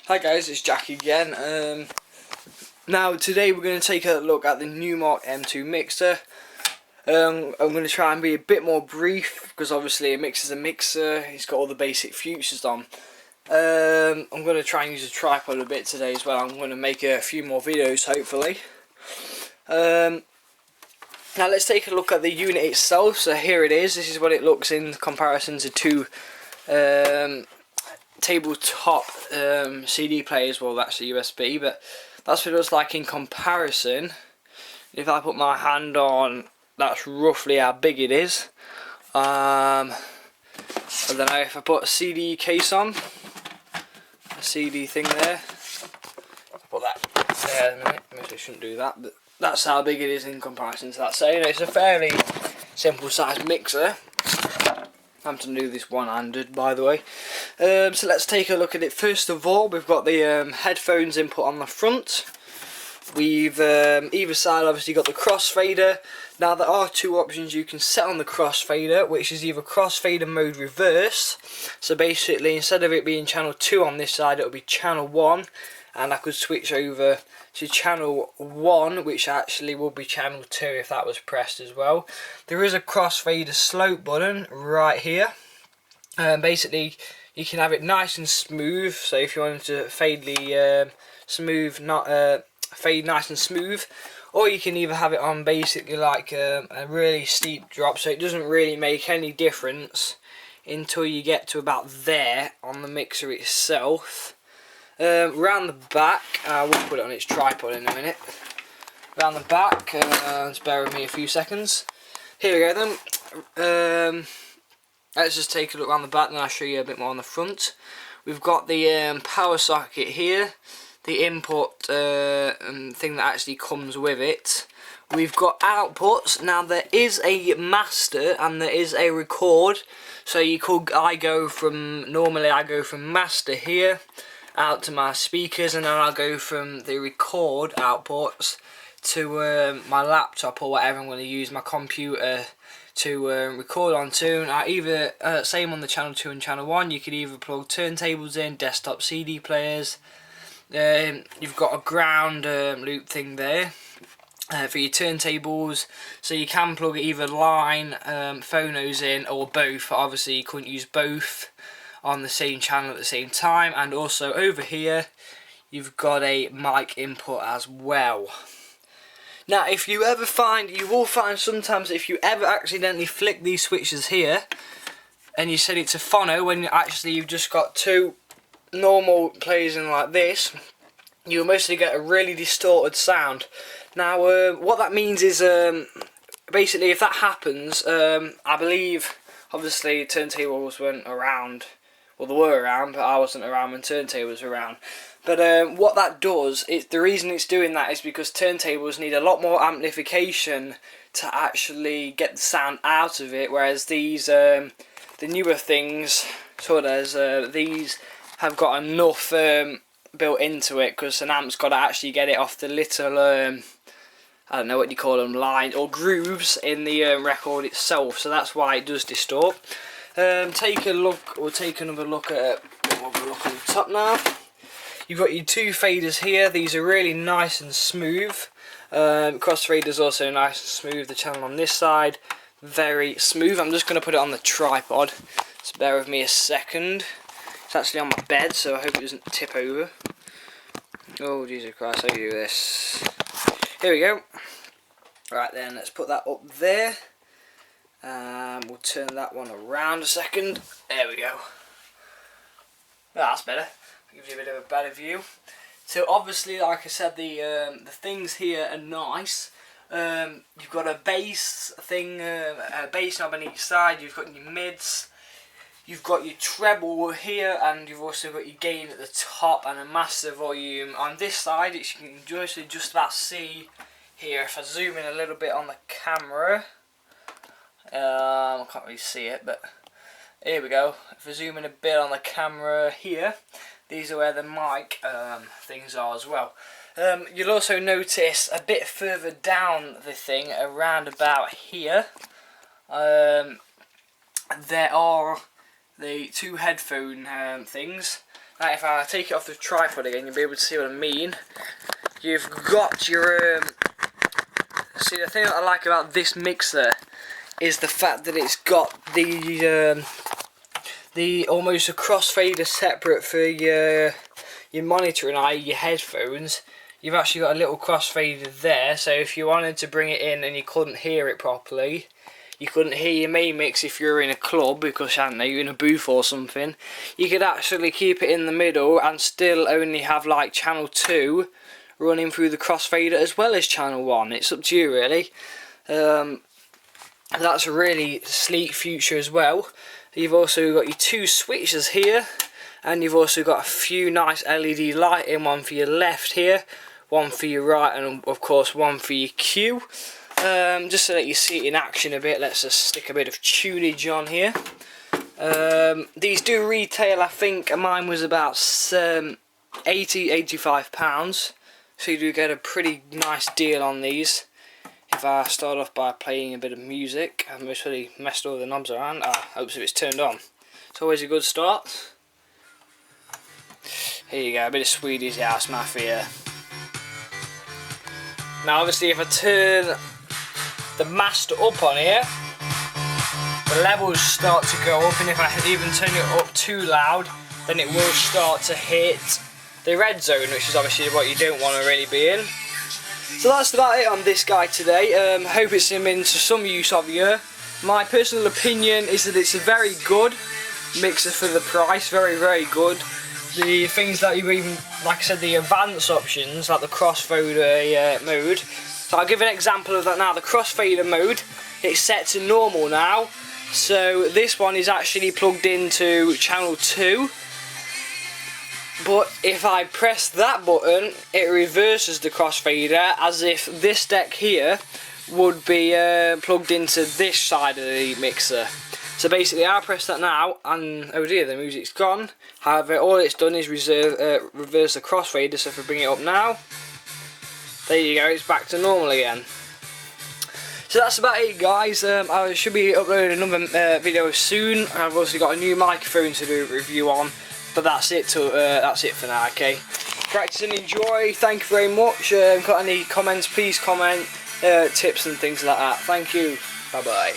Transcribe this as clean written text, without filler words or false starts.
Hi guys, it's Jack again. Now today we're going to take a look at the Numark M2 mixer. I'm going to try and be a bit more brief because obviously a mixer's a mixer. It's got all the basic features on. I'm going to try and use a tripod a bit today as well. I'm going to make a few more videos hopefully. Now let's take a look at the unit itself. So here it is. This is what it looks in comparison to two tabletop CD players. Well, that's a USB, but that's what it looks like in comparison. If I put my hand on, that's roughly how big it is. I don't know, if I put a CD case on, a CD thing there, I'll put that there in a minute. Maybe I shouldn't do that, but that's how big it is in comparison to that. So you know, it's a fairly simple sized mixer. I'm to do this one-handed, by the way. So let's take a look at it. First of all, we've got the headphones input on the front. We've either side obviously got the crossfader. Now there are two options you can set on the crossfader, which is either crossfader mode reverse. So basically, instead of it being channel 2 on this side, it'll be channel 1, and I could switch over to channel 1, which actually will be channel 2 if that was pressed as well. There is a crossfader slope button right here. Basically, you can have it nice and smooth. So if you wanted to fade nice and smooth, or you can either have it on basically like a really steep drop, so it doesn't really make any difference until you get to about there on the mixer itself. Round the back, we'll put it on its tripod in a minute. Round the back, just bear with me a few seconds. Here we go then. Let's just take a look around the back, then I'll show you a bit more on the front. We've got the power socket here, the input thing that actually comes with it. We've got outputs. Now there is a master and there is a record. So I go from master here out to my speakers, and then I'll go from the record outputs to my laptop or whatever I'm going to use, my computer, to record onto. Now either same on the channel 2 and channel 1, you could either plug turntables in, desktop CD players. You've got a ground loop thing there for your turntables, so you can plug either line phonos in or both. Obviously you couldn't use both on the same channel at the same time. And also over here you've got a mic input as well. Now if you ever find, you will find sometimes if you ever accidentally flick these switches here and you set it to phono when actually you've just got two normal players in like this, you'll mostly get a really distorted sound. Now what that means is basically if that happens, I believe obviously turntables weren't around. Well, they were around, but I wasn't around when turntables were around. But what that does, the reason it's doing that is because turntables need a lot more amplification to actually get the sound out of it, whereas these, the newer things, sort of these, have got enough built into it, because an amp's got to actually get it off the little, I don't know what you call them, lines or grooves in the record itself. So that's why it does distort. Take a look, or take another look at, we'll look at the top now. You've got your two faders here. These are really nice and smooth. Crossfader's also nice and smooth. The channel on this side, very smooth. I'm just going to put it on the tripod, so bear with me a second. It's actually on my bed, so I hope it doesn't tip over. Oh Jesus Christ, how do you do this? Here we go. Right then, let's put that up there. We'll turn that one around a second. There we go. That's better. Gives you a bit of a better view. So obviously, like I said, the things here are nice. You've got a bass thing, a bass knob on each side. You've got your mids. You've got your treble here, and you've also got your gain at the top and a master volume on this side, which you can just about see here. If I zoom in a little bit on the camera, I can't really see it, but here we go. If I zoom in a bit on the camera here, these are where the mic things are as well. You'll also notice a bit further down the thing, around about here, there are the two headphone things. Now if I take it off the tripod again, you'll be able to see what I mean. You've got your see, the thing that I like about this mixer is the fact that it's got the almost a crossfader separate for your monitor and your headphones. You've actually got a little crossfader there, so if you wanted to bring it in and you couldn't hear it properly, you couldn't hear your main mix if you're in a club because, I don't know, you're in a booth or something, you could actually keep it in the middle and still only have like channel 2 running through the crossfader as well as channel 1. It's up to you really. That's a really sleek feature as well. You've also got your 2 switches here, and you've also got a few nice LED lighting, one for your left here, one for your right, and of course one for your cue. Just so that you see it in action a bit, let's just stick a bit of tunage on here. These do retail, I think mine was about £85, so you do get a pretty nice deal on these. If I start off by playing a bit of music, I've really messed all the knobs around. Hopes if it's turned on. It's always a good start. Here you go, a bit of Swedish House Mafia. Now obviously if I turn the master up on here, the levels start to go up, and if I even turn it up too loud, then it will start to hit the red zone, which is obviously what you don't want to really be in. So that's about it on this guy today. Hope it's been to some use of you. My personal opinion is that it's a very good mixer for the price, very good. The things that you even, like I said, the advanced options like the crossfader mode. So I'll give an example of that now. The crossfader mode, it's set to normal now. So this one is actually plugged into channel 2. But if I press that button, it reverses the crossfader as if this deck here would be plugged into this side of the mixer. So basically I press that now and oh dear, the music's gone. However, all it's done is reverse the crossfader, so if I bring it up now, there you go, it's back to normal again. So that's about it guys. I should be uploading another video soon. I've also got a new microphone to do a review on. But that's it for now, okay? Practice and enjoy, thank you very much. Got any comments, please comment, tips and things like that. Thank you, bye bye.